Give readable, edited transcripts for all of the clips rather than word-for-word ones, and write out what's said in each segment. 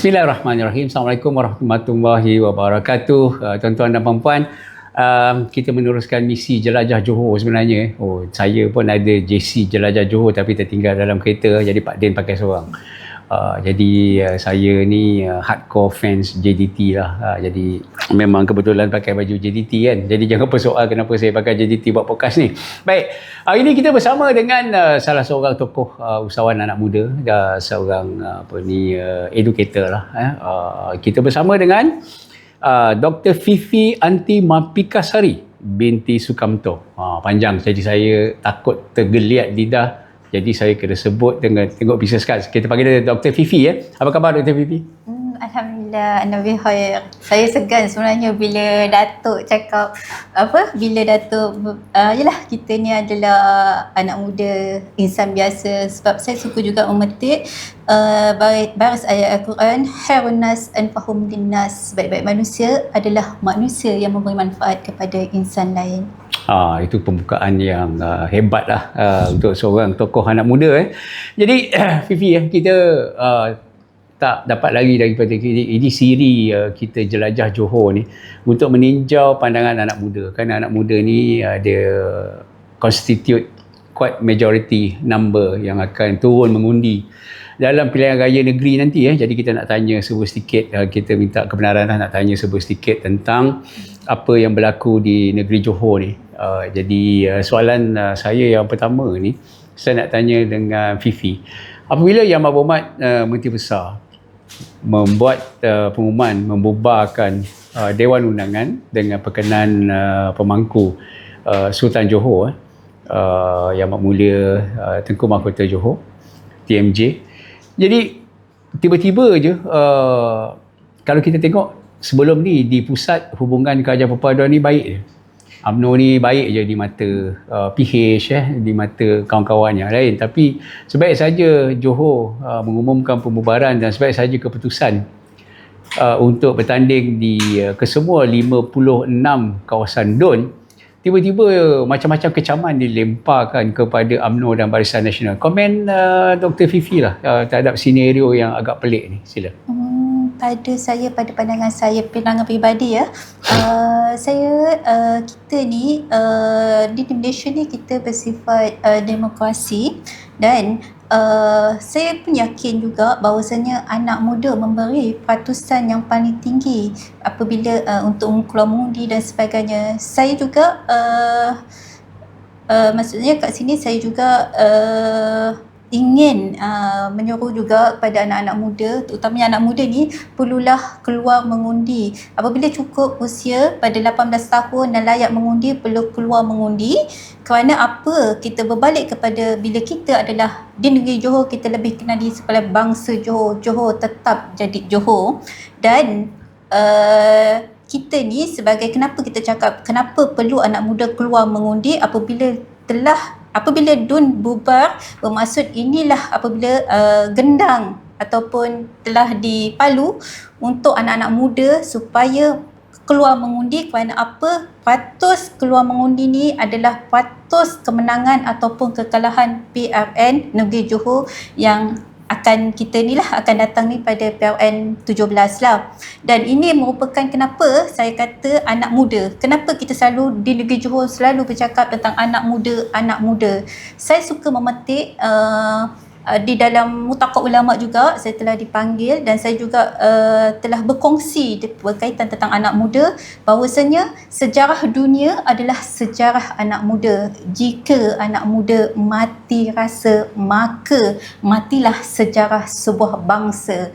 Bismillahirrahmanirrahim. Assalamualaikum warahmatullahi wabarakatuh. Tuan-tuan dan puan-puan, kita meneruskan misi Jelajah Johor sebenarnya. Saya pun ada JC Jelajah Johor tapi tertinggal dalam kereta, jadi Pak Din pakai seorang. Jadi saya ni hardcore fans JDT lah. Jadi memang kebetulan pakai baju JDT kan. Jadi jangan persoal kenapa saya pakai JDT buat podcast ni. Baik, hari ni kita bersama dengan salah seorang tokoh usahawan anak muda dan seorang educator lah. Kita bersama dengan Dr. Fifi Anti Mapikasari binti Sukamto. Panjang, jadi saya takut tergeliat lidah. Jadi saya kena sebut dengan tengok business card. Kita panggil dia Dr. Fifi ya. Apa khabar Dr. Fifi? Alhamdulillah, Nabi khair. Saya segan sebenarnya bila Datuk cakap bila Datuk yalah kita ni adalah anak muda, insan biasa, sebab saya suka juga memetik baris ayat Al-Quran, khairun nas anfa'uhum linnas. Sebaik-baik manusia adalah manusia yang memberi manfaat kepada insan lain. Itu pembukaan yang hebat lah untuk seorang tokoh anak muda. Jadi Fifi, kita tak dapat lagi daripada ini siri kita Jelajah Johor ni untuk meninjau pandangan anak muda. Kerana anak muda ni ada constitute quite majority number yang akan turun mengundi dalam pilihan raya negeri nanti. Jadi kita nak tanya sedikit, kita minta kebenaran nak tanya sedikit tentang apa yang berlaku di negeri Johor ni. Jadi soalan saya yang pertama ni, saya nak tanya dengan Fifi. Apabila Yang Berhormat Menteri Besar membuat pengumuman membubarkan Dewan Undangan dengan perkenan pemangku Sultan Johor, Yang Mulia Tengku Mahkota Johor, TMJ. Jadi tiba-tiba je kalau kita tengok sebelum ni di pusat hubungan kerajaan perpaduan ni baik je. UMNO ni baik je di mata PH, di mata kawan-kawan yang lain. Tapi sebaik saja Johor mengumumkan pembubaran dan sebaik saja keputusan untuk bertanding di kesemua 56 kawasan DUN, tiba-tiba macam-macam kecaman dilemparkan kepada UMNO dan Barisan Nasional. Komen Dr. Fifi lah terhadap senario yang agak pelik ni. Sila. Pada pandangan saya, pandangan peribadi ya, kita ni di Malaysia ni kita bersifat demokrasi dan saya pun yakin juga bahawasanya anak muda memberi peratusan yang paling tinggi apabila untuk keluar mengundi dan sebagainya. Saya juga maksudnya kat sini saya juga ingin menyuruh juga kepada anak-anak muda, terutamanya anak muda ni, perlulah keluar mengundi. Apabila cukup usia pada 18 tahun dan layak mengundi, perlu keluar mengundi. Kerana apa? Kita berbalik kepada bila kita adalah di negeri Johor, kita lebih kenal di sebelah bangsa Johor. Johor tetap jadi Johor. Dan kita ni sebagai, kenapa kita cakap kenapa perlu anak muda keluar mengundi apabila DUN bubar, bermaksud inilah apabila gendang ataupun telah dipalu untuk anak-anak muda supaya keluar mengundi. Kerana apa? Patus keluar mengundi ni adalah patus kemenangan ataupun kekalahan PRN negeri Johor yang akan datang ni pada PRN 17 lah. Dan ini merupakan kenapa saya kata anak muda. Kenapa kita selalu di negeri Johor selalu bercakap tentang anak muda. Saya suka memetik di dalam Mutaqab Ulama juga saya telah dipanggil dan saya juga telah berkongsi berkaitan tentang anak muda, bahawasanya sejarah dunia adalah sejarah anak muda. Jika anak muda mati rasa, maka matilah sejarah sebuah bangsa.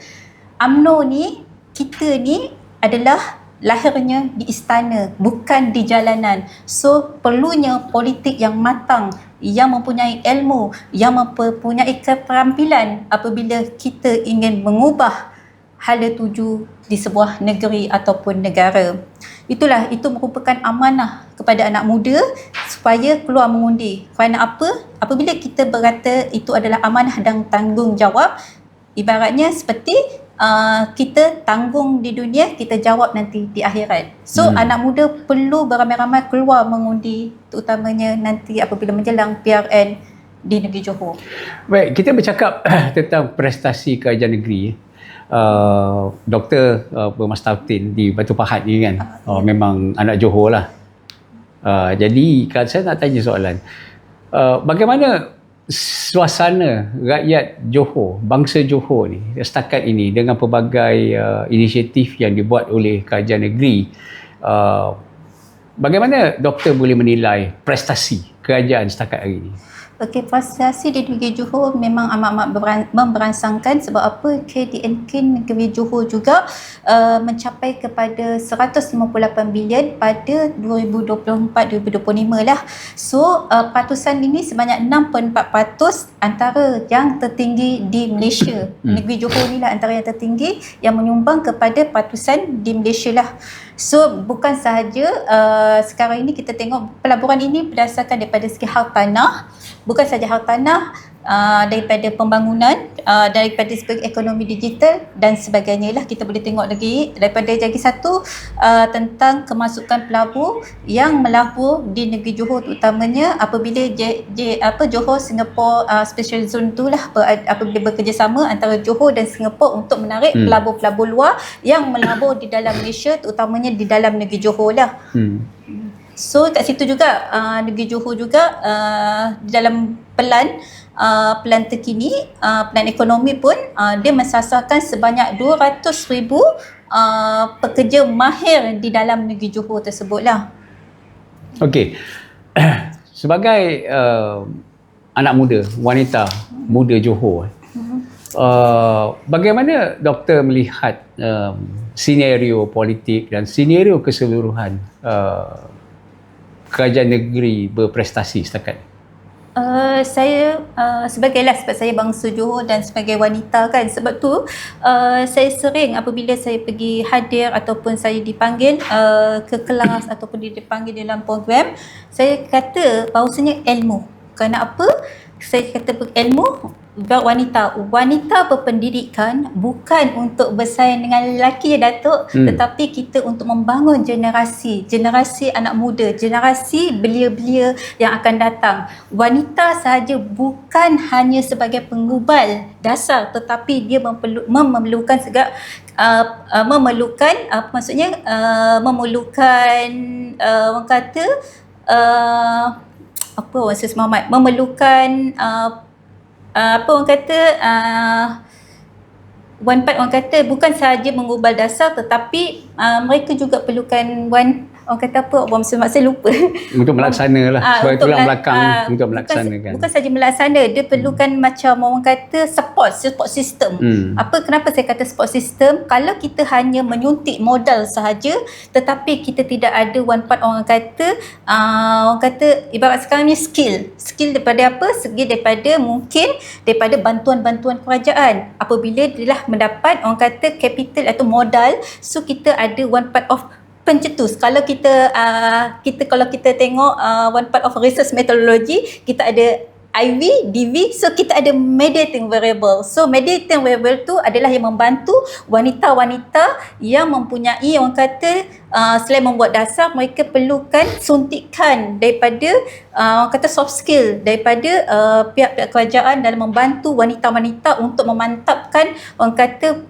UMNO ni, kita ni adalah lahirnya di istana, bukan di jalanan. So perlunya politik yang matang, yang mempunyai ilmu, yang mempunyai keterampilan apabila kita ingin mengubah hala tuju di sebuah negeri ataupun negara. Itu merupakan amanah kepada anak muda supaya keluar mengundi. Kerana apa? Apabila kita berkata itu adalah amanah dan tanggungjawab, ibaratnya seperti kita tanggung di dunia, kita jawab nanti di akhirat. So anak muda perlu beramai-ramai keluar mengundi, terutamanya nanti apabila menjelang PRN di negeri Johor. Baik, kita bercakap tentang prestasi kerajaan negeri. Doktor bermastautin di Batu Pahat ni kan. Memang anak Johor lah. Jadi kalau saya nak tanya soalan, bagaimana suasana rakyat Johor, bangsa Johor ni setakat ini dengan pelbagai inisiatif yang dibuat oleh kerajaan negeri, bagaimana doktor boleh menilai prestasi kerajaan setakat hari ini? Okey, prestasi di negeri Johor memang amat-amat memberansangkan. Sebab apa? KDNK negeri Johor juga mencapai kepada 158 bilion pada 2024-2025 lah. So, peratusan ini sebanyak 6.4% antara yang tertinggi di Malaysia. Negeri Johor ni lah antara yang tertinggi yang menyumbang kepada peratusan di Malaysia lah. So, bukan sahaja sekarang ini kita tengok pelaburan ini berdasarkan daripada segi hartanah, bukan saja hartanah, daripada pembangunan, daripada segi ekonomi digital dan sebagainya lah. Kita boleh tengok lagi daripada lagi satu tentang kemasukan pelabur yang melabur di negeri Johor, terutamanya apabila Johor Singapore Special Zone tu lah, apabila bekerjasama antara Johor dan Singapore untuk menarik pelabur-pelabur luar yang melabur di dalam Malaysia, terutamanya di dalam negeri Johor lah. So kat situ juga negeri Johor juga di dalam plan terkini, plan ekonomi pun dia mensasarkan sebanyak 200,000 pekerja mahir di dalam negeri Johor tersebutlah. Okey. Sebagai anak muda, wanita muda Johor, bagaimana doktor melihat senario politik dan senario keseluruhan kerajaan negeri berprestasi setakat? Saya sebab saya bangsa Johor dan sebagai wanita kan, sebab tu saya sering apabila saya pergi hadir ataupun saya dipanggil ke kelas ataupun dipanggil dalam program, saya kata bahawasanya ilmu. Kerana apa? Saya kata ilmu wanita berpendidikan bukan untuk bersaing dengan lelaki ya Datuk, tetapi kita untuk membangun generasi anak muda, generasi belia-belia yang akan datang. Wanita sahaja bukan hanya sebagai pengubal dasar, tetapi dia memerlukan segala orang kata apa orang sesamamat, memerlukan apa orang kata one part orang kata bukan sahaja mengubal dasar, tetapi mereka juga perlukan orang kata apa, orang saya lupa. Untuk melaksana lah. Sebab tulang belakang untuk melaksanakan. Bukan saja melaksana, dia perlukan macam orang kata support system. Kenapa saya kata support system? Kalau kita hanya menyuntik modal sahaja, tetapi kita tidak ada one part orang kata ibarat sekarang ni skill daripada apa? Segi daripada mungkin daripada bantuan-bantuan kerajaan. Apabila dia lah mendapat orang kata capital atau modal, so kita ada one part of pencetus. Kalau kita tengok one part of research methodology, kita ada IV, DV, so kita ada mediating variable. So mediating variable tu adalah yang membantu wanita-wanita yang mempunyai orang kata selain membuat dasar, mereka perlukan suntikan daripada orang kata soft skill daripada pihak-pihak kerajaan dalam membantu wanita-wanita untuk memantapkan orang kata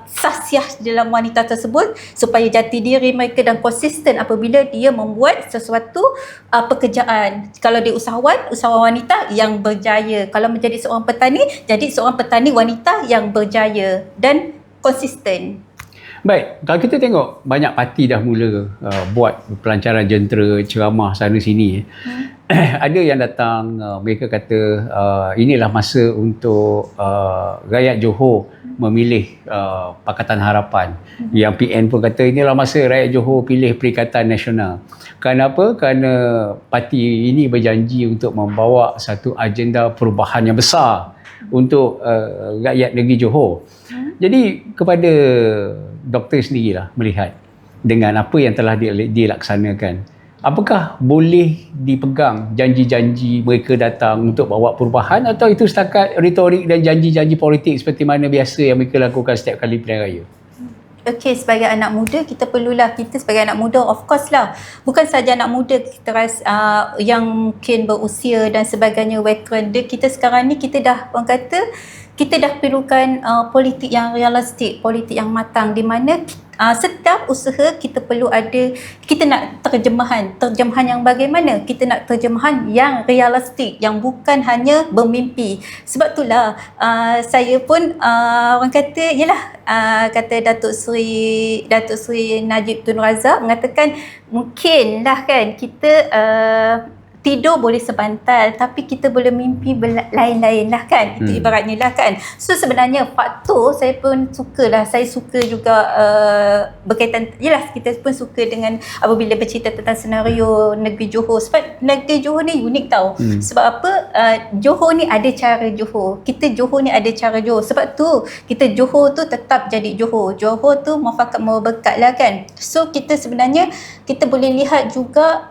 sahsiah dalam wanita tersebut supaya jati diri mereka dan konsisten apabila dia membuat sesuatu pekerjaan. Kalau dia usahawan wanita yang berjaya. Kalau menjadi seorang petani, jadi seorang petani wanita yang berjaya dan konsisten. Baik, kalau kita tengok banyak parti dah mula buat pelancaran jentera, ceramah sana sini. Ada yang datang, mereka kata inilah masa untuk rakyat Johor memilih Pakatan Harapan. Yang PN pun kata inilah masa rakyat Johor pilih Perikatan Nasional. Kenapa? Kerana parti ini berjanji untuk membawa satu agenda perubahan yang besar untuk rakyat negeri Johor. Jadi kepada doktor sendirilah melihat dengan apa yang telah dilaksanakan, apakah boleh dipegang janji-janji mereka datang untuk bawa perubahan, atau itu setakat retorik dan janji-janji politik seperti mana biasa yang mereka lakukan setiap kali pilihan raya? Okey, sebagai anak muda kita sebagai anak muda of course lah, bukan saja anak muda kita yang mungkin berusia dan sebagainya veteran, kita sekarang ni kita dah orang kata kita dah perlukan politik yang realistik, politik yang matang, di mana setiap usaha kita perlu ada, kita nak terjemahan yang bagaimana, kita nak terjemahan yang realistik, yang bukan hanya bermimpi. Sebab itulah saya pun orang kata, kata Datuk Seri Najib Tun Razak mengatakan, mungkinlah kan kita tidur boleh sebantal, tapi kita boleh mimpi lain-lain lah kan. Itu ibaratnya lah kan. So sebenarnya faktor saya pun sukalah. Saya suka juga berkaitan, kita pun suka dengan apabila bercerita tentang senario negeri Johor. Sebab negeri Johor ni unik tau. Sebab apa? Johor ni ada cara Johor. Kita Johor ni ada cara Johor. Sebab tu kita Johor tu tetap jadi Johor. Johor tu mufakat berkat lah kan. So kita sebenarnya kita boleh lihat juga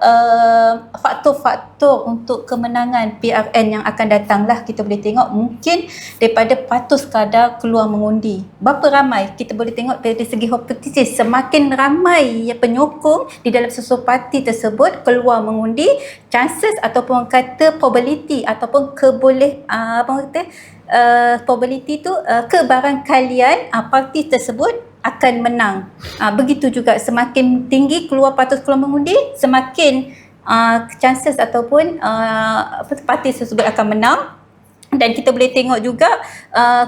faktor-faktor untuk kemenangan PRN yang akan datang lah. Kita boleh tengok mungkin daripada patut sekadar keluar mengundi. Berapa ramai kita boleh tengok dari segi hipotesis, semakin ramai penyokong di dalam sesuatu parti tersebut keluar mengundi, chances ataupun kata probability ataupun probability tu kebarangkalian parti tersebut akan menang. Begitu juga semakin tinggi patut keluar mengundi, semakin chances ataupun parti tersebut akan menang. Dan kita boleh tengok juga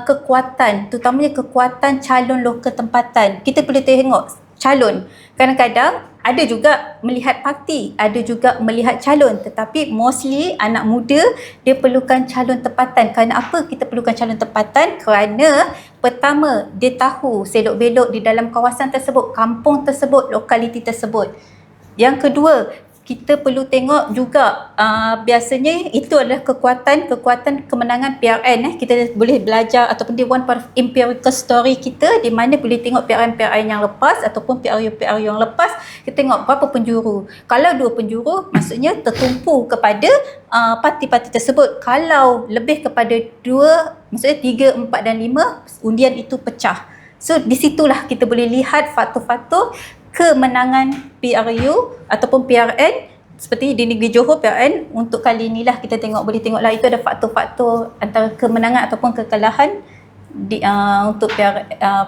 kekuatan, terutamanya kekuatan calon lokal tempatan. Kita boleh tengok calon, kadang-kadang ada juga melihat parti, ada juga melihat calon, tetapi mostly anak muda dia perlukan calon tempatan. Kerana apa kita perlukan calon tempatan? Kerana pertama, dia tahu selok-belok di dalam kawasan tersebut, kampung tersebut, lokaliti tersebut. Yang kedua, kita perlu tengok juga biasanya itu adalah kekuatan kemenangan PRN. Kita boleh belajar ataupun dia one part of empirical story kita, di mana boleh tengok PRN yang lepas ataupun PRU yang lepas. Kita tengok berapa penjuru. Kalau 2 penjuru, maksudnya tertumpu kepada parti-parti tersebut. Kalau lebih kepada 2, maksudnya 3, 4 dan 5, undian itu pecah. So di situlah kita boleh lihat faktor-faktor kemenangan PRU ataupun PRN. Seperti di negeri Johor, PRN untuk kali inilah kita boleh tengoklah itu ada faktor-faktor antara kemenangan ataupun kekalahan untuk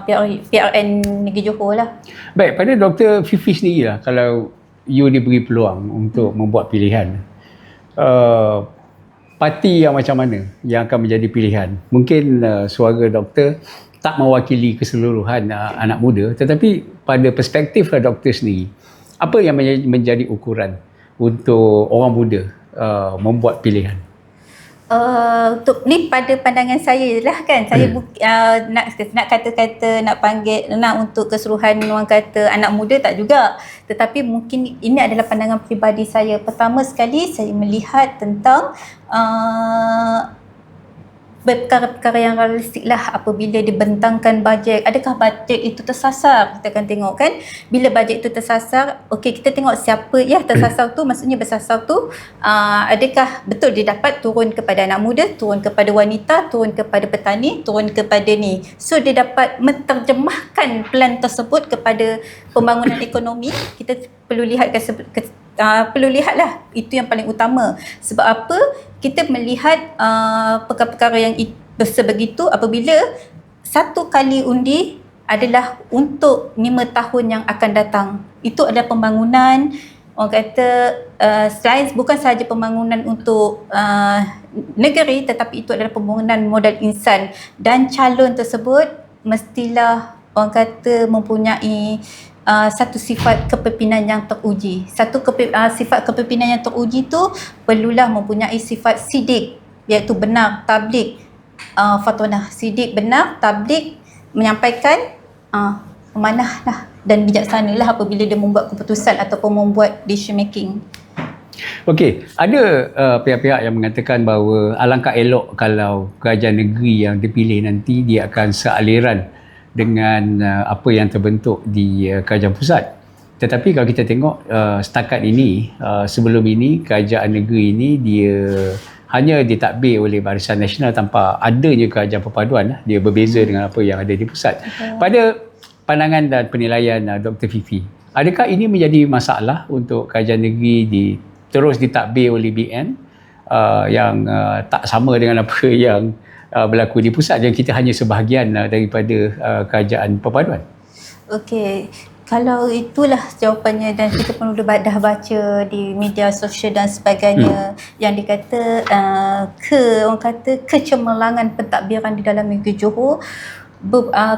PRN negeri Johor lah. Baik, pada Dr. Fifi sendiri lah, kalau you diberi peluang untuk membuat pilihan, parti yang macam mana yang akan menjadi pilihan? Mungkin suara doktor tak mewakili keseluruhan anak muda, tetapi pada perspektif doktor sendiri, apa yang menjadi ukuran untuk orang muda membuat pilihan? Untuk ni pada pandangan saya lah kan, saya nak kata-kata nak panggil untuk keseluruhan orang kata anak muda tak juga, tetapi mungkin ini adalah pandangan peribadi saya. Pertama sekali saya melihat tentang perkara-perkara yang realistik lah. Apabila dibentangkan bajet, adakah bajet itu tersasar? Kita akan tengok kan, bila bajet itu tersasar, okey, kita tengok siapa tersasar tu, maksudnya bersasar tu adakah betul dia dapat turun kepada anak muda, turun kepada wanita, turun kepada petani, turun kepada ni. So dia dapat menterjemahkan plan tersebut kepada pembangunan ekonomi. Kita perlu lihatlah, itu yang paling utama. Sebab apa? Kita melihat perkara-perkara yang sebegitu apabila satu kali undi adalah untuk 5 tahun yang akan datang. Itu adalah pembangunan, orang kata bukan sahaja pembangunan untuk negeri, tetapi itu adalah pembangunan modal insan. Dan calon tersebut mestilah orang kata mempunyai satu sifat kepimpinan yang teruji. Sifat kepimpinan yang teruji tu perlulah mempunyai sifat sidik, iaitu benar, tablik, fatonah. Sidik, benar, tablik, menyampaikan, amanah lah, dan bijaksana lah apabila dia membuat keputusan ataupun membuat decision making. Okey, ada pihak-pihak yang mengatakan bahawa alangkah elok kalau kerajaan negeri yang dipilih nanti dia akan sealiran dengan apa yang terbentuk di kerajaan pusat. Tetapi kalau kita tengok setakat ini, sebelum ini kerajaan negeri ini dia hanya ditadbir oleh Barisan Nasional tanpa adanya kerajaan perpaduan. Dia berbeza dengan apa yang ada di pusat. Pada pandangan dan penilaian Dr. Fifi, adakah ini menjadi masalah untuk kerajaan negeri terus ditadbir oleh BN yang tak sama dengan apa yang berlaku di pusat dan kita hanya sebahagian daripada kerajaan perpaduan. Okey, kalau itulah jawapannya dan kita pun dah baca di media sosial dan sebagainya yang dikata orang kata kecemerlangan pentadbiran di dalam negeri Johor.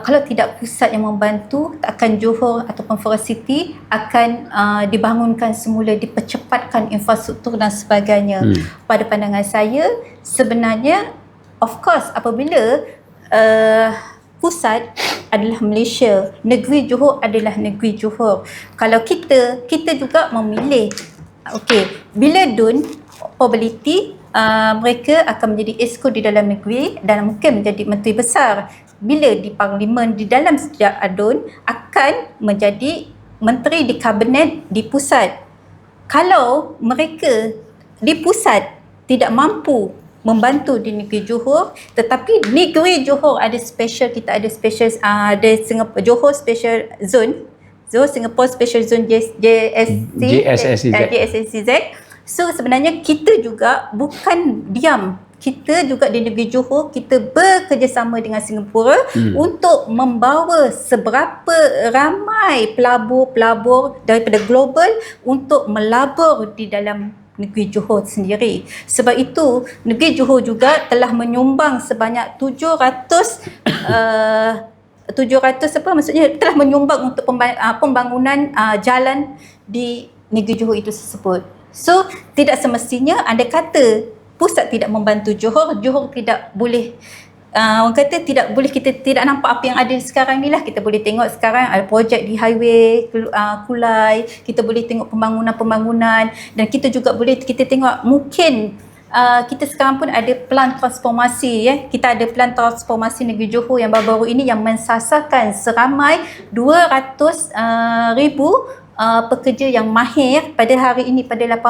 Kalau tidak pusat yang membantu, takkan Johor ataupun Forest City akan dibangunkan semula, dipercepatkan infrastruktur dan sebagainya. Pada pandangan saya, sebenarnya of course apabila pusat adalah Malaysia, negeri Johor adalah negeri Johor. Kalau kita juga memilih, okey, bila DUN probability mereka akan menjadi exco di dalam negeri dan mungkin menjadi menteri besar. Bila di parlimen di dalam setiap adun akan menjadi menteri di kabinet di pusat. Kalau mereka di pusat tidak mampu membantu di negeri Johor, tetapi negeri Johor ada special, kita ada special, ada Singapore Johor Special Zone, Singapore Special Zone JSSZ. So sebenarnya kita juga bukan diam, kita juga di negeri Johor, kita bekerjasama dengan Singapura untuk membawa seberapa ramai pelabur-pelabur daripada global untuk melabur di dalam negeri Johor sendiri. Sebab itu negeri Johor juga telah menyumbang sebanyak 700 apa maksudnya, telah menyumbang untuk pembangunan jalan di negeri Johor itu tersebut. So tidak semestinya anda kata pusat tidak membantu Johor tidak boleh, orang kata tidak boleh, kita tidak nampak apa yang ada sekarang ni lah. Kita boleh tengok sekarang ada projek di highway Kulai, kita boleh tengok pembangunan dan kita juga boleh kita tengok mungkin kita sekarang pun ada pelan transformasi, kita ada pelan transformasi negeri Johor yang baru-baru ini yang mensasarkan seramai 200,000 pekerja yang mahir pada hari ini, pada 18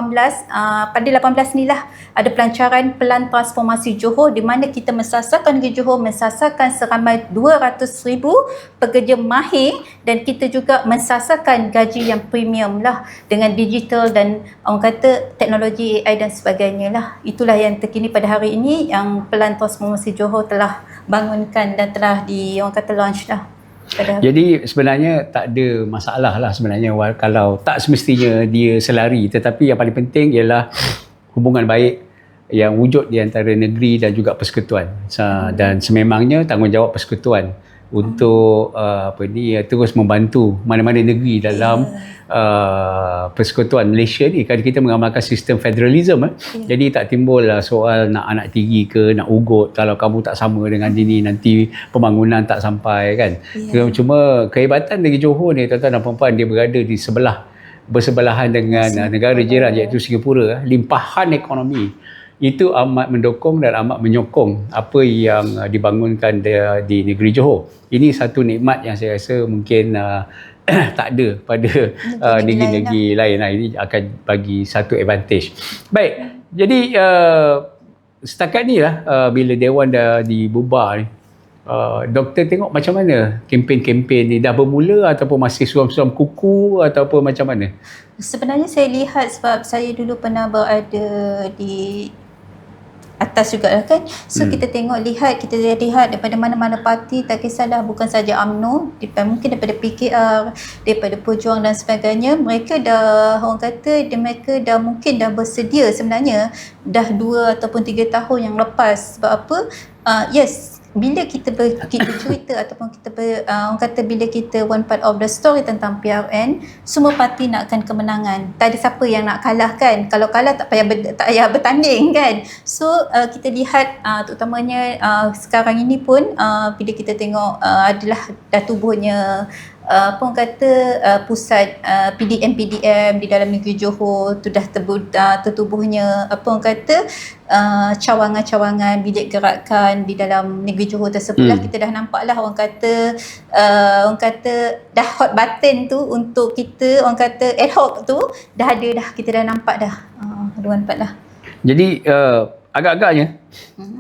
ni lah ada pelancaran pelan transformasi Johor di mana kita mensasarkan negeri Johor mensasarkan seramai 200,000 pekerja mahir dan kita juga mensasarkan gaji yang premium lah dengan digital dan orang kata teknologi AI dan sebagainya lah. Itulah yang terkini pada hari ini yang pelan transformasi Johor telah bangunkan dan telah orang kata launch lah. Jadi sebenarnya tak ada masalah lah sebenarnya kalau tak semestinya dia selari, tetapi yang paling penting ialah hubungan baik yang wujud di antara negeri dan juga persekutuan. Dan sememangnya tanggungjawab persekutuan untuk terus membantu mana-mana negeri dalam persekutuan Malaysia ni. Kan kita mengamalkan sistem federalism jadi tak timbul soal nak anak tiri ke nak ugut kalau kamu tak sama dengan ini nanti pembangunan tak sampai kan. Cuma kehebatan negeri Johor ni tuan-tuan dan puan-puan, dia berada di bersebelahan dengan negara jiran iaitu Singapura. Limpahan ekonomi itu amat mendukung dan amat menyokong apa yang dibangunkan di negeri Johor. Ini satu nikmat yang saya rasa mungkin tak ada pada negeri-negeri lain. Ini akan bagi satu advantage. Baik, jadi setakat ni lah bila Dewan dah dibubar ni, doktor tengok macam mana kempen-kempen ni, dah bermula ataupun masih suam-suam kuku ataupun macam mana? Sebenarnya saya lihat sebab saya dulu pernah berada di atas juga lah kan. So kita lihat daripada mana-mana parti, tak kisahlah, bukan saja UMNO, mungkin daripada PKR, daripada Pejuang dan sebagainya, mereka dah orang kata mereka dah mungkin dah bersedia sebenarnya dah 2 ataupun 3 tahun yang lepas. Sebab apa? Yes, bila kita cerita ataupun kita orang kata bila kita one part of the story tentang PRN, semua parti nakkan kemenangan. Tak ada siapa yang nak kalah kan. Kalau kalah tak payah bertanding kan. So kita lihat terutamanya sekarang ini pun bila kita tengok adalah dah tubuhnya apa orang kata pusat PDM di dalam negeri Johor tu dah tertubuhnya apa orang kata cawangan-cawangan bilik gerakan di dalam negeri Johor tersebut lah. Kita dah nampak lah orang kata dah hot button tu untuk kita orang kata ad hoc tu dah ada dah, kita dah nampak dah lah. Jadi agak-agaknya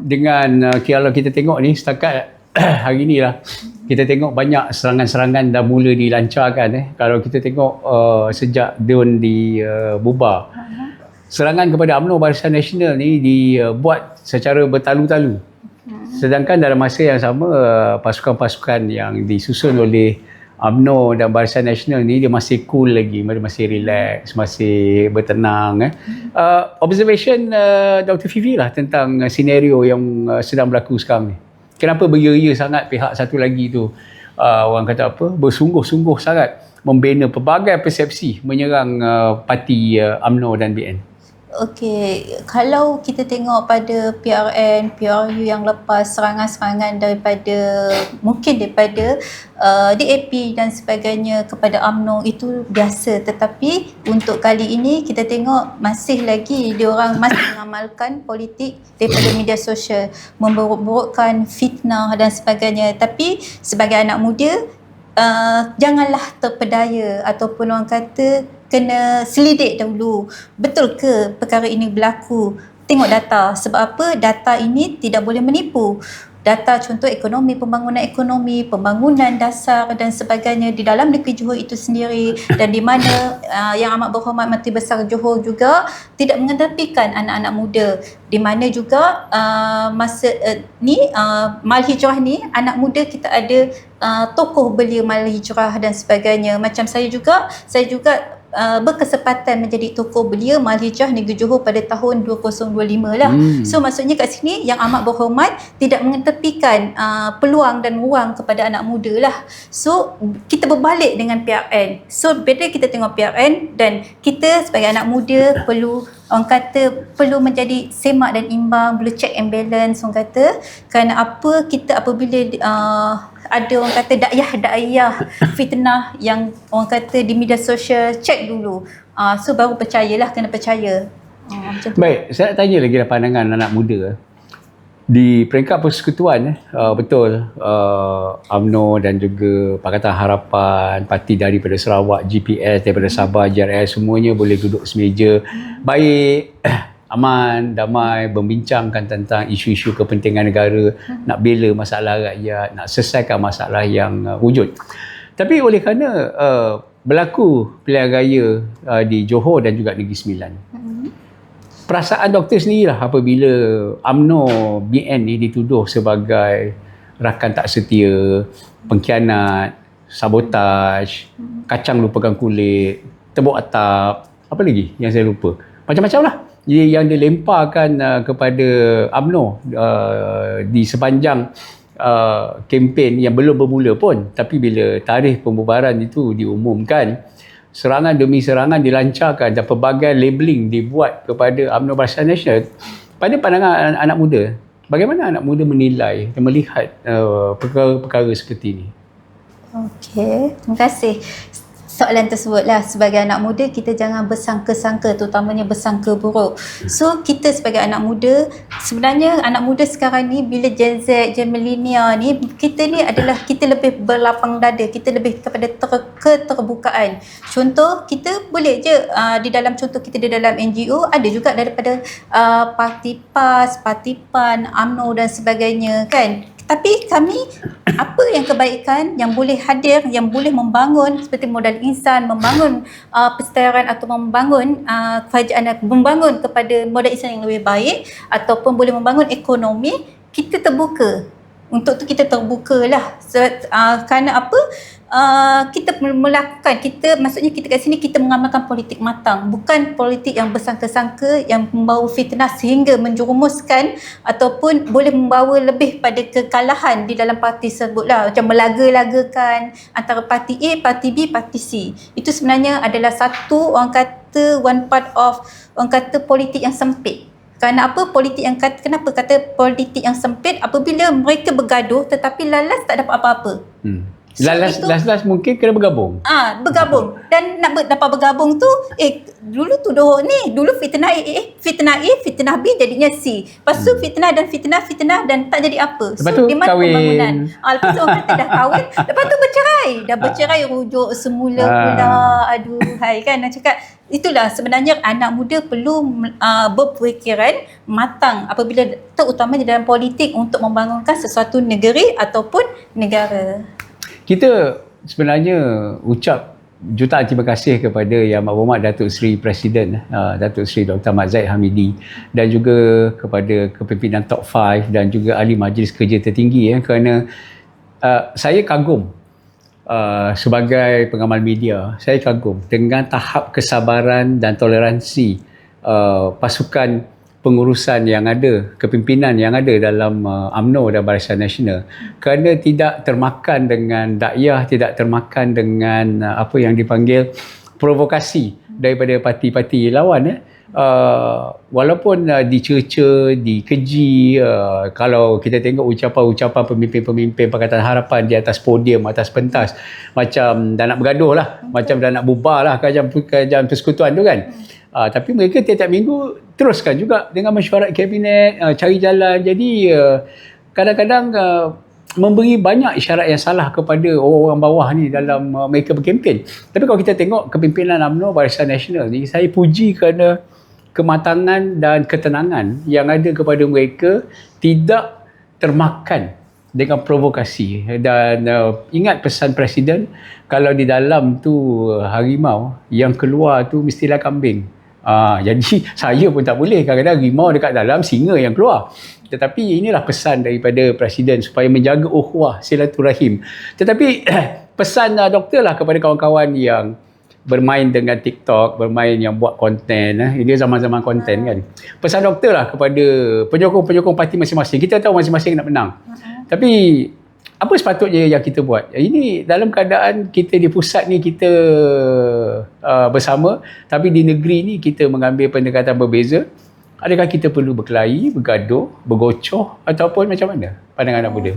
dengan kalau kita tengok ni setakat hari ni lah, kita tengok banyak serangan-serangan dah mula dilancarkan. Kalau kita tengok sejak DUN bubar, serangan kepada UMNO Barisan Nasional ni dibuat secara bertalu-talu. Sedangkan dalam masa yang sama pasukan-pasukan yang disusun oleh UMNO dan Barisan Nasional ni dia masih cool lagi, masih relax, masih bertenang. Observation Dr. Fifi lah tentang senario yang sedang berlaku sekarang ni. Kenapa beria-ria sangat pihak satu lagi tu, orang kata apa, bersungguh-sungguh sangat membina pelbagai persepsi menyerang parti UMNO dan BN. Okey, kalau kita tengok pada PRN, PRU yang lepas serangan-serangan daripada DAP dan sebagainya kepada UMNO itu biasa, tetapi untuk kali ini kita tengok masih lagi diorang masih mengamalkan politik daripada media sosial, memburuk-burukkan fitnah dan sebagainya. Tapi sebagai anak muda, janganlah terpedaya ataupun orang kata kena selidik dahulu. Betul ke perkara ini berlaku? Tengok data. Sebab apa? Data ini tidak boleh menipu. Data contoh pembangunan dasar dan sebagainya di dalam negeri Johor itu sendiri, dan di mana Yang Amat Berhormat Menteri Besar Johor juga tidak mengedepankan anak-anak muda. Di mana juga masa Mal Hijrah ni, anak muda kita ada tokoh belia Mal Hijrah dan sebagainya. Macam saya juga berkesempatan menjadi tokoh belia Mal Hijrah Negeri Johor pada tahun 2025 lah. So maksudnya kat sini Yang Amat Berhormat tidak mengetepikan peluang dan ruang kepada anak muda lah. So kita berbalik dengan PRN. So bila kita tengok PRN, dan kita sebagai anak muda perlu menjadi semak dan imbang, perlu check and balance orang kata. Kerana apabila ada orang kata dakyah fitnah yang orang kata di media sosial, check dulu. So baru percayalah, kena percaya. Macam tu. Baik, saya nak tanya lagi pandangan anak muda. Di peringkat persekutuan, betul, UMNO dan juga Pakatan Harapan, parti daripada Sarawak, GPS daripada Sabah, JRS, semuanya boleh duduk semeja baik, aman, damai, membincangkan tentang isu-isu kepentingan negara, nak bela masalah rakyat, nak selesaikan masalah yang wujud. Tapi oleh kerana berlaku pilihan raya di Johor dan juga Negeri Sembilan, perasaan doktor sendirilah apabila UMNO BN ni dituduh sebagai rakan tak setia, pengkhianat, sabotaj, kacang lupakan kulit, tebuk atap, apa lagi yang saya lupa, macam-macam lah yang dilemparkan kepada UMNO di sepanjang kempen yang belum bermula pun. Tapi bila tarikh pembubaran itu diumumkan, serangan demi serangan dilancarkan dan pelbagai labeling dibuat kepada UMNO Barisan Nasional. Pada pandangan anak muda, bagaimana anak muda menilai dan melihat perkara-perkara seperti ini? Okey, terima kasih. Soalan tersebutlah, sebagai anak muda kita jangan bersangka-sangka, terutamanya bersangka buruk. So kita sebagai anak muda, sebenarnya anak muda sekarang ni bila Gen Z, Gen Millennial ni, kita ni adalah kita lebih berlapang dada, kita lebih kepada keterbukaan. Contoh kita boleh je di dalam contoh kita di dalam NGO ada juga daripada parti PAS, parti PAN, UMNO dan sebagainya kan. Tapi kami, apa yang kebaikan yang boleh hadir, yang boleh membangun seperti modal insan, membangun persetaraan atau membangun kerajaan, membangun kepada modal insan yang lebih baik ataupun boleh membangun ekonomi, kita terbuka. Untuk tu kita terbuka lah. Kerana apa? Kita melakukan, maksudnya kita kat sini kita mengamalkan politik matang, bukan politik yang bersangka-sangka yang membawa fitnah sehingga menjerumuskan ataupun boleh membawa lebih pada kekalahan di dalam parti tersebut lah, macam melaga-lagakan antara parti A, parti B, parti C. Itu sebenarnya adalah satu one part of politik yang sempit. Kerana apa? Kenapa kata politik yang sempit? Apabila mereka bergaduh tetapi lalas tak dapat apa-apa. So, last mungkin kena bergabung. Bergabung. Dan nak dapat bergabung tu, dulu tuduh ni, dulu fitnah A, fitnah B jadinya C. Lepas tu fitnah dan tak jadi apa. Lepas tu di mana kahwin. Pembangunan? Lepas tu orang kata dah kahwin, lepas tu bercerai. Dah bercerai, rujuk semula pula. Aduhai kan, nak cakap. Itulah sebenarnya anak muda perlu berfikiran matang apabila terutamanya dalam politik untuk membangunkan sesuatu negeri ataupun negara. Kita sebenarnya ucap jutaan terima kasih kepada Yang Berhormat Datuk Seri Presiden Datuk Seri Dr. Mat Zahid Hamidi dan juga kepada kepimpinan Top 5 dan juga Ahli Majlis Kerja Tertinggi kerana saya kagum sebagai pengamal media, saya kagum dengan tahap kesabaran dan toleransi pasukan pengurusan yang ada, kepimpinan yang ada dalam UMNO dan Barisan Nasional, kerana tidak termakan dengan dakyah, tidak termakan dengan apa yang dipanggil provokasi daripada parti-parti lawan. Walaupun dicerca, dikeji, kalau kita tengok ucapan-ucapan pemimpin-pemimpin Pakatan Harapan di atas podium, atas pentas, macam dah nak bergaduh lah, macam dah nak bubar lah ke jam persekutuan tu kan. Tapi mereka tiap-tiap minggu teruskan juga dengan mesyuarat kabinet, cari jalan. Jadi kadang-kadang memberi banyak isyarat yang salah kepada orang bawah ni dalam mereka berkempen. Tapi kalau kita tengok kepimpinan UMNO Barisan Nasional ni, saya puji kerana kematangan dan ketenangan yang ada kepada mereka, tidak termakan dengan provokasi. Dan ingat pesan Presiden, kalau di dalam tu harimau, yang keluar tu mestilah kambing. Jadi saya pun tak boleh, kadang-kadang harimau dekat dalam, singa yang keluar. Tetapi inilah pesan daripada Presiden supaya menjaga ukhuwah silaturahim. Tetapi pesan doktor lah kepada kawan-kawan yang bermain dengan TikTok, bermain yang buat konten. Ini zaman-zaman konten kan. Pesan doktor lah kepada penyokong-penyokong parti masing-masing. Kita tahu masing-masing nak menang. Tapi apa sepatutnya yang kita buat? Ini dalam keadaan kita di pusat ni kita bersama, tapi di negeri ni kita mengambil pendekatan berbeza. Adakah kita perlu berkelahi, bergaduh, bergocoh ataupun macam mana pandangan anak muda?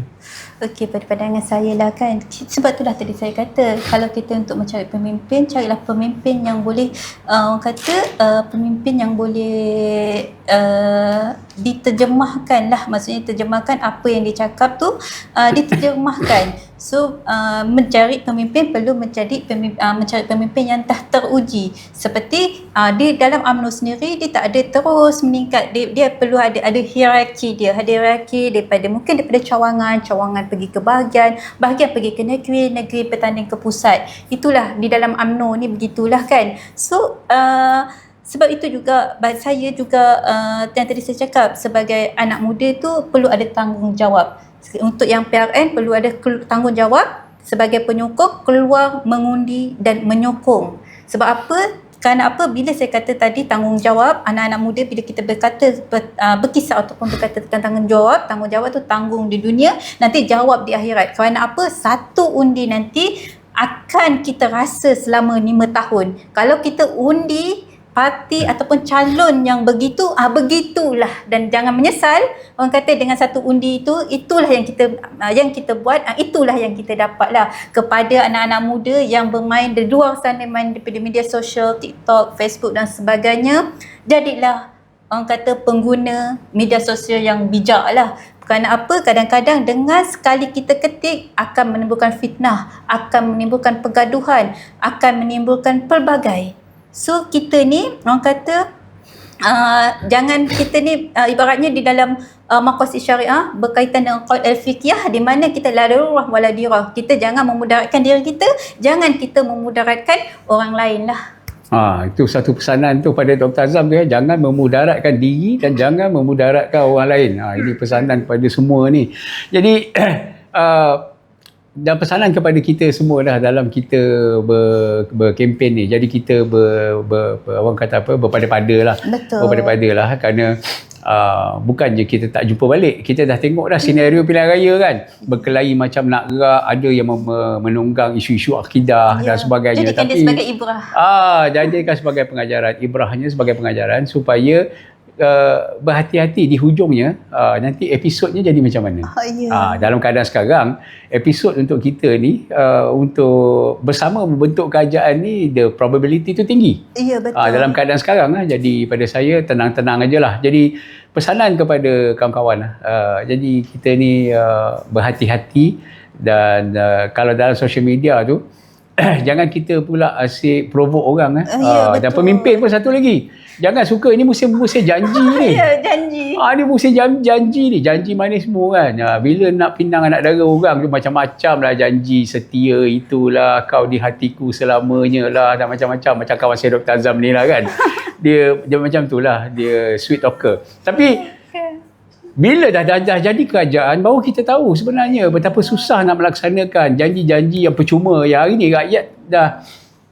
Okey, pada pandangan saya lah kan, sebab itulah tadi saya kata, kalau kita untuk mencari pemimpin, carilah pemimpin yang boleh pemimpin yang boleh diterjemahkan lah, maksudnya terjemahkan apa yang dia cakap tu, diterjemahkan. So mencari pemimpin perlu mencari pemimpin yang dah teruji. Seperti di dalam UMNO sendiri, dia tak ada terus meningkat, dia perlu ada hierarki dia, ada hierarki daripada cawangan pergi ke bahagian pergi ke negeri bertanding ke pusat. Itulah di dalam UMNO ni, begitulah kan. So sebab itu juga saya juga yang tadi saya cakap, sebagai anak muda tu perlu ada tanggungjawab. Untuk yang PRN perlu ada tanggungjawab sebagai penyokong, keluar mengundi dan menyokong. Sebab apa? Kerana apa? Bila saya kata tadi tanggungjawab, anak-anak muda bila kita berkisar ataupun berkata tentang tanggungjawab tu tanggung di dunia, nanti jawab di akhirat. Kerana apa? Satu undi nanti akan kita rasa selama 5 tahun. Kalau kita undi parti ataupun calon yang begitulah, dan jangan menyesal. Orang kata dengan satu undi itu, itulah yang kita buat, itulah yang kita dapatlah. Kepada anak-anak muda yang bermain di luar sana, main di media sosial, TikTok, Facebook dan sebagainya, jadilah orang kata pengguna media sosial yang bijak lah. Kerana apa? Kadang-kadang dengan sekali kita ketik akan menimbulkan fitnah, akan menimbulkan pergaduhan, akan menimbulkan pelbagai. So kita ni orang kata jangan, kita ni ibaratnya di dalam maqasid syariah berkaitan dengan qaul al-fiqhiyah, di mana kita la darurah wala dirah. Kita jangan memudaratkan diri kita, jangan kita memudaratkan orang lain lah. Itu satu pesanan tu pada Dr. Azam tu, jangan memudaratkan diri dan jangan memudaratkan orang lain. Ini pesanan kepada semua ni. Jadi dan pesanan kepada kita semua dah dalam kita berkempen ni. Jadi kita orang kata apa, berpada-pada lah. Betul. Berpada-pada lah, kerana bukan je kita tak jumpa balik, kita dah tengok dah senario pilihan raya kan, berkelahi macam nak gerak, ada yang menunggang isu-isu akidah dan sebagainya. Jadikan dia sebagai ibrah. Jadikan sebagai pengajaran, ibrahnya sebagai pengajaran supaya berhati-hati di hujungnya, nanti episodnya jadi macam mana. Dalam keadaan sekarang, episod untuk kita ni untuk bersama membentuk kerajaan ni, the probability tu tinggi. Ya, betul. Dalam keadaan sekarang, jadi pada saya tenang-tenang aja lah. Jadi pesanan kepada kawan-kawan, jadi kita ni berhati-hati, dan kalau dalam social media tu jangan kita pula asyik provoke orang. Dan pemimpin pun satu lagi, Jangan suka, ini musim-musim janji ni. Ya, janji. Ni musim janji ni, janji manis semua kan. Bila nak pinang anak dara orang tu macam-macam lah janji, setia itulah, kau di hatiku selamanya lah, dan macam-macam. Macam kawan saya Dr. Azam ni lah kan. Dia macam tu lah, dia sweet talker. Tapi bila dah jadi kerajaan, baru kita tahu sebenarnya betapa susah nak melaksanakan janji-janji yang percuma. Yang hari ni rakyat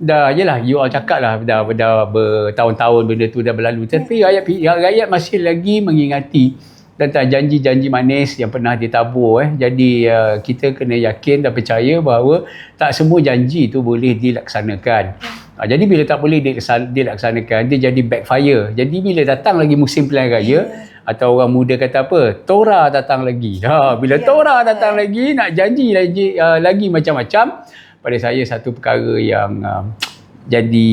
dah yelah, you all cakap lah, dah bertahun-tahun benda tu dah berlalu. Tapi rakyat masih lagi mengingati tentang janji-janji manis yang pernah ditabur. Jadi kita kena yakin dan percaya bahawa tak semua janji tu boleh dilaksanakan. Jadi bila tak boleh dilaksanakan, dia jadi backfire. Jadi bila datang lagi musim pilihan raya, atau orang muda kata apa, Tora datang lagi. Bila Tora datang lagi, nak janji lagi macam-macam. Pada saya satu perkara yang jadi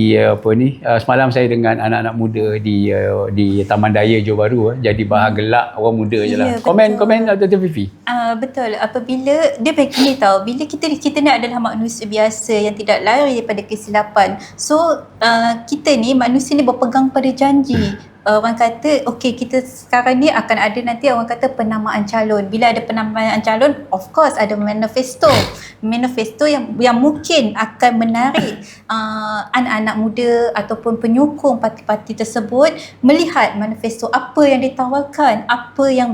semalam saya dengan anak-anak muda di Taman Daya Johor Bahru, jadi bahan gelak orang muda je lah. Komen Dr. Fifi. Betul. Apabila dia begini tau, bila kita ni adalah manusia biasa yang tidak lari daripada kesilapan. So kita ni manusia ni berpegang pada janji. Orang kata okey, kita sekarang ni akan ada nanti orang kata penamaan calon. Bila ada penamaan calon, of course ada manifesto yang mungkin akan menarik anak-anak muda ataupun penyokong parti-parti tersebut melihat manifesto apa yang ditawarkan, apa yang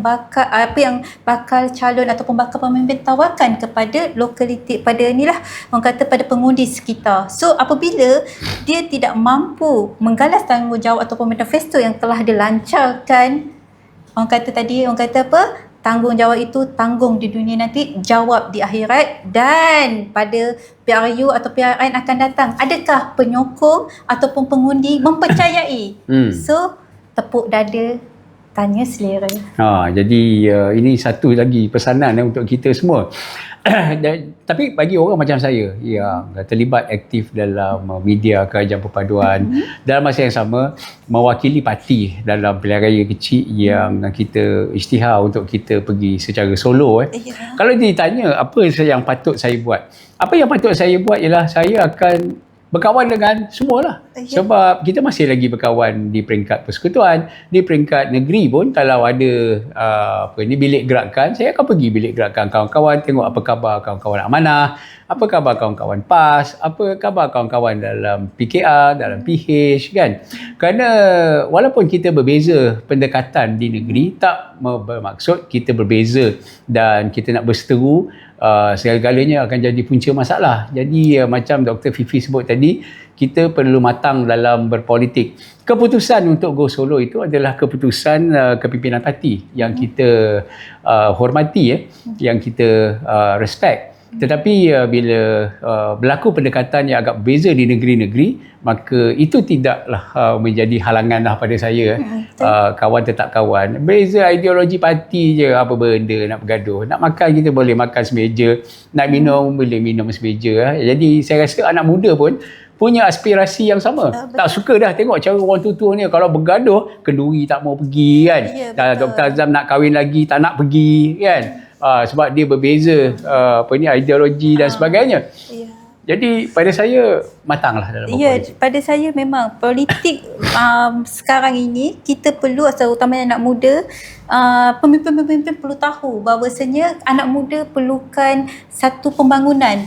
bakal calon ataupun bakal pemimpin tawarkan kepada lokaliti, pada inilah orang kata pada pengundi sekitar. So apabila dia tidak mampu menggalas tanggungjawab ataupun manifesto yang telah dilancarkan, orang kata apa, tanggungjawab itu tanggung di dunia nanti, jawab di akhirat, dan pada PRU atau PRN akan datang. Adakah penyokong ataupun pengundi mempercayai? So tepuk dada, tanya selera. Jadi ini satu lagi pesanan untuk kita semua. Tapi bagi orang macam saya yang terlibat aktif dalam media kerajaan perpaduan, dalam masa yang sama mewakili parti dalam pilihan raya kecil yang kita isytihar untuk kita pergi secara solo. Kalau ditanya apa yang patut saya buat, apa yang patut saya buat ialah saya akan berkawan dengan semualah. Sebab kita masih lagi berkawan di peringkat persekutuan, di peringkat negeri pun kalau ada bilik gerakan, saya akan pergi bilik gerakan kawan-kawan, tengok apa khabar kawan-kawan Amanah, apa khabar kawan-kawan PAS, apa khabar kawan-kawan dalam PKR, dalam PH kan. Kerana walaupun kita berbeza pendekatan di negeri, tak bermaksud kita berbeza dan kita nak berseteru segala-galanya akan jadi punca masalah. Jadi macam Dr. Fifi sebut tadi, kita perlu matang dalam berpolitik. Keputusan untuk go solo itu adalah keputusan kepimpinan parti yang kita hormati, yang kita respect. Tetapi bila berlaku pendekatan yang agak berbeza di negeri-negeri, maka itu tidaklah menjadi halangan lah pada saya. Kawan tetap kawan. Beza ideologi parti je, apa benda nak bergaduh. Nak makan kita boleh makan semeja, nak minum boleh minum semeja. Jadi saya rasa anak muda pun punya aspirasi yang sama. Tak suka dah tengok cara orang tua-tua ni kalau bergaduh, kenduri tak mau pergi kan. Dr. Azam nak kahwin lagi tak nak pergi kan. Sebab dia berbeza ideologi dan sebagainya. Jadi pada saya matanglah dalam berpolitik. Pada saya memang politik sekarang ini kita perlu, terutamanya anak muda, pemimpin-pemimpin perlu tahu bahawasanya anak muda perlukan satu pembangunan.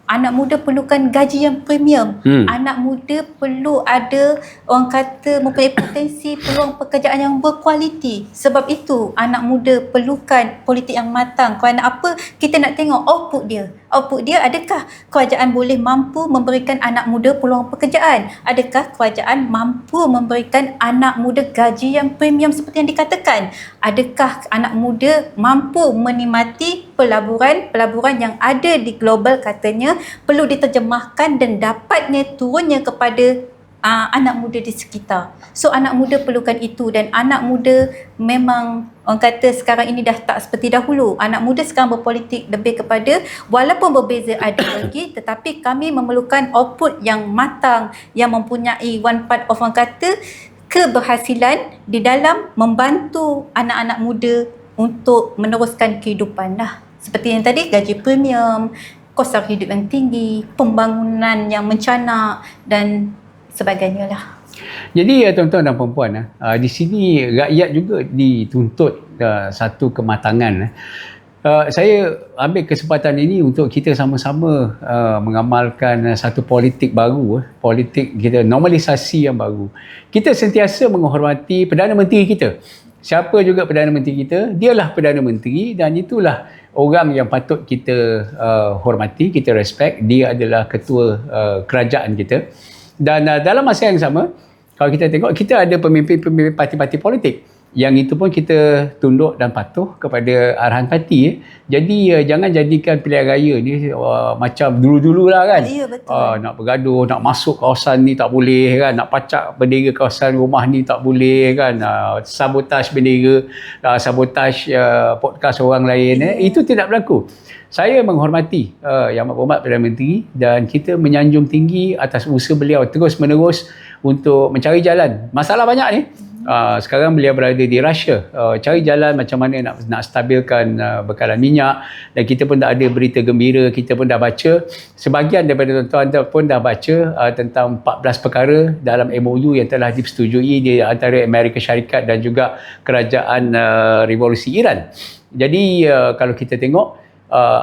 Anak muda perlukan gaji yang premium. Anak muda perlu ada, orang kata, mempunyai potensi peluang pekerjaan yang berkualiti. Sebab itu anak muda perlukan politik yang matang. Kerana apa? Kita nak tengok output dia. Output dia, adakah kerajaan boleh mampu memberikan anak muda peluang pekerjaan? Adakah kerajaan mampu memberikan anak muda gaji yang premium seperti yang dikatakan? Adakah anak muda mampu menikmati pelaburan yang ada di global, katanya perlu diterjemahkan dan dapatnya turunnya kepada anak muda di sekitar. So anak muda perlukan itu, dan anak muda memang orang kata sekarang ini dah tak seperti dahulu. Anak muda sekarang berpolitik lebih kepada, walaupun berbeza ideologi, tetapi kami memerlukan output yang matang, yang mempunyai one part of, orang kata, keberhasilan di dalam membantu anak-anak muda untuk meneruskan kehidupan lah. Seperti yang tadi, gaji premium, kos hidup yang tinggi, pembangunan yang mencanak dan sebagainya lah. Jadi tuan-tuan dan puan-puan, di sini rakyat juga dituntut satu kematangan. Saya ambil kesempatan ini untuk kita sama-sama mengamalkan satu politik baru, politik kita, normalisasi yang baru. Kita sentiasa menghormati Perdana Menteri kita. Siapa juga Perdana Menteri kita, dialah Perdana Menteri dan itulah orang yang patut kita hormati, kita respect. Dia adalah ketua kerajaan kita. Dan dalam masa yang sama, kalau kita tengok, kita ada pemimpin-pemimpin parti-parti politik. Yang itu pun kita tunduk dan patuh kepada arahan parti. Jadi jangan jadikan pilihan raya ni macam dulu-dulu lah kan. Ya, betul. Nak bergaduh, nak masuk kawasan ni tak boleh kan. Nak pacak bendera kawasan rumah ni tak boleh kan. Sabotaj bendera, sabotaj podcast orang lain. Itu tidak berlaku. Saya menghormati Yang Amat Perdana Menteri dan kita menyanjung tinggi atas usaha beliau terus menerus untuk mencari jalan. Masalah banyak ni. Sekarang beliau berada di Russia, cari jalan macam mana nak stabilkan bekalan minyak, dan kita pun dah ada berita gembira, kita pun dah baca, sebahagian daripada tuan-tuan pun dah baca tentang 14 perkara dalam MOU yang telah disetujui di antara Amerika Syarikat dan juga Kerajaan Revolusi Iran. Jadi kalau kita tengok,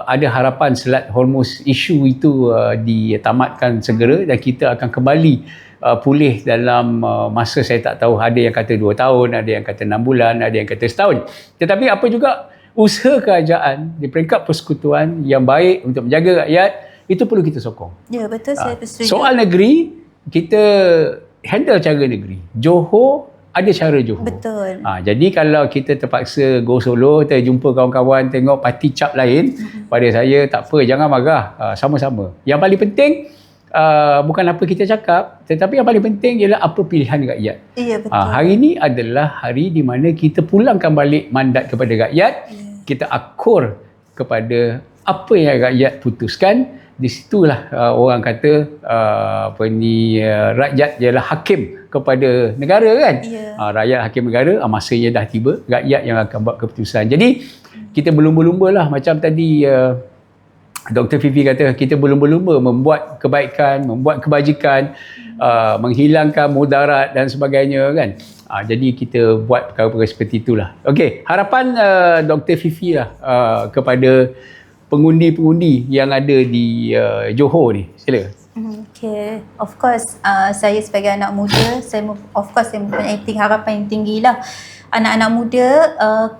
ada harapan Selat Hormuz isu itu ditamatkan segera dan kita akan kembali pulih dalam masa, saya tak tahu, ada yang kata 2 tahun, ada yang kata 6 bulan, ada yang kata setahun. Tetapi apa juga usaha kerajaan di peringkat persekutuan yang baik untuk menjaga rakyat, itu perlu kita sokong. Ya, betul, saya bersetuju. Soal negeri, kita handle cara negeri. Johor ada cara Johor. Betul. Jadi kalau kita terpaksa go solo, terjumpa kawan-kawan, tengok parti cap lain, pada saya tak apa, jangan marah, sama-sama. Yang paling penting, bukan apa kita cakap, tetapi yang paling penting ialah apa pilihan rakyat. Ya, betul. Hari ini adalah hari di mana kita pulangkan balik mandat kepada rakyat. Kita akur kepada apa yang rakyat putuskan. Di situlah orang kata rakyat ialah hakim kepada negara kan. Rakyat hakim negara, masanya dah tiba, rakyat yang akan buat keputusan. Jadi kita berlumba-lumba lah, macam tadi Dr. Fifi kata, kita berlumba-lumba membuat kebaikan, membuat kebajikan, menghilangkan mudarat dan sebagainya kan. Jadi kita buat perkara-perkara seperti itulah. Okey, harapan Dr. Fifi lah kepada pengundi-pengundi yang ada di Johor ni. Sila. Okay, of course saya sebagai anak muda, saya mempunyai harapan yang tinggi lah. Anak-anak muda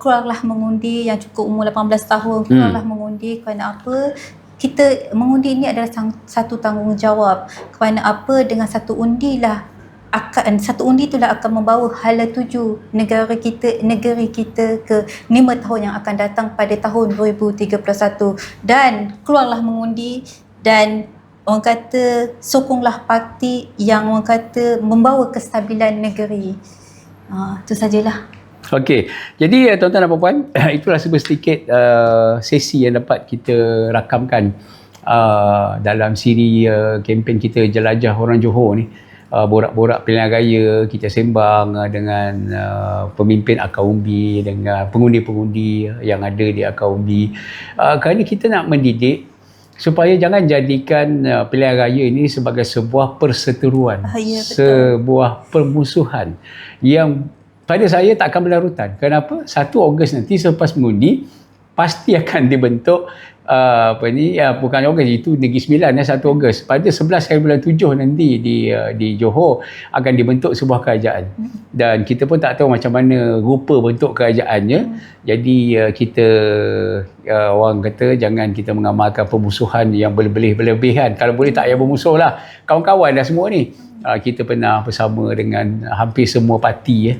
keluarlah mengundi, yang cukup umur 18 tahun keluarlah mengundi. Kerana apa? Kita mengundi ini adalah satu tanggungjawab. Kerana apa? Dengan satu undi itulah akan membawa hala tuju negeri kita ke 5 tahun yang akan datang pada tahun 2031. Dan keluarlah mengundi dan orang kata sokonglah parti yang orang kata membawa kestabilan negeri. Itu sajalah. Okey, jadi tuan-tuan dan puan-puan, itulah sedikit sesi yang dapat kita rakamkan dalam siri kempen kita Jelajah Orang Johor ni. Borak-borak pilihan raya, kita sembang dengan pemimpin akar umbi, dengan pengundi-pengundi yang ada di akar umbi. Kerana kita nak mendidik supaya jangan jadikan pilihan raya ini sebagai sebuah perseteruan, sebuah permusuhan yang pada saya tak akan berlarutan. Kenapa? 1 Ogos nanti selepas mengundi pasti akan dibentuk bukan Ogos, itu Negeri Sembilan 1 Ogos. Pada 11 hari bulan 7 nanti di Johor akan dibentuk sebuah kerajaan. Dan kita pun tak tahu macam mana rupa bentuk kerajaannya. Jadi kita orang kata jangan kita mengamalkan permusuhan yang berlebihan. Kalau boleh tak payah bermusuh lah. Kawan-kawan dah semua ni. Kita pernah bersama dengan hampir semua parti.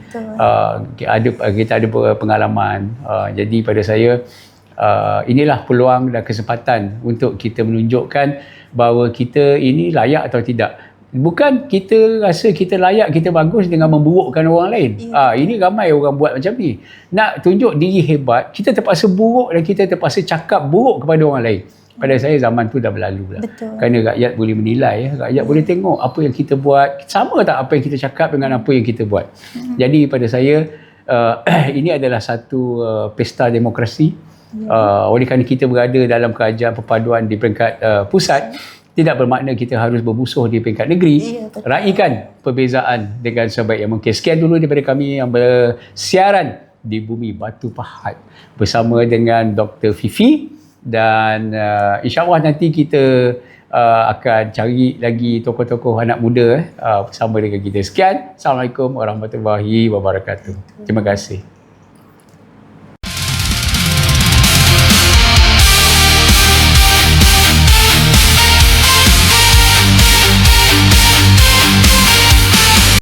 Kita ada pengalaman. Jadi pada saya, inilah peluang dan kesempatan untuk kita menunjukkan bahawa kita ini layak atau tidak. Bukan kita rasa kita layak, kita bagus dengan memburukkan orang lain. Ini ramai orang buat macam ni. Nak tunjuk diri hebat, kita terpaksa buruk dan kita terpaksa cakap buruk kepada orang lain. Pada saya zaman tu dah berlalu lah. Betul. Kerana rakyat boleh menilai, rakyat boleh tengok apa yang kita buat, sama tak apa yang kita cakap dengan apa yang kita buat. Jadi pada saya, ini adalah satu pesta demokrasi. Oleh kerana kita berada dalam kerajaan perpaduan di peringkat pusat, tidak bermakna kita harus bermusuh di peringkat negeri. Ya, betul. Raikan perbezaan dengan sebaik yang mungkin. Sekian dulu daripada kami yang bersiaran di Bumi Batu Pahat bersama dengan Dr. Fifi, dan insyaAllah nanti kita akan cari lagi tokoh-tokoh anak muda bersama dengan kita. Sekian. Assalamualaikum warahmatullahi wabarakatuh. Terima kasih.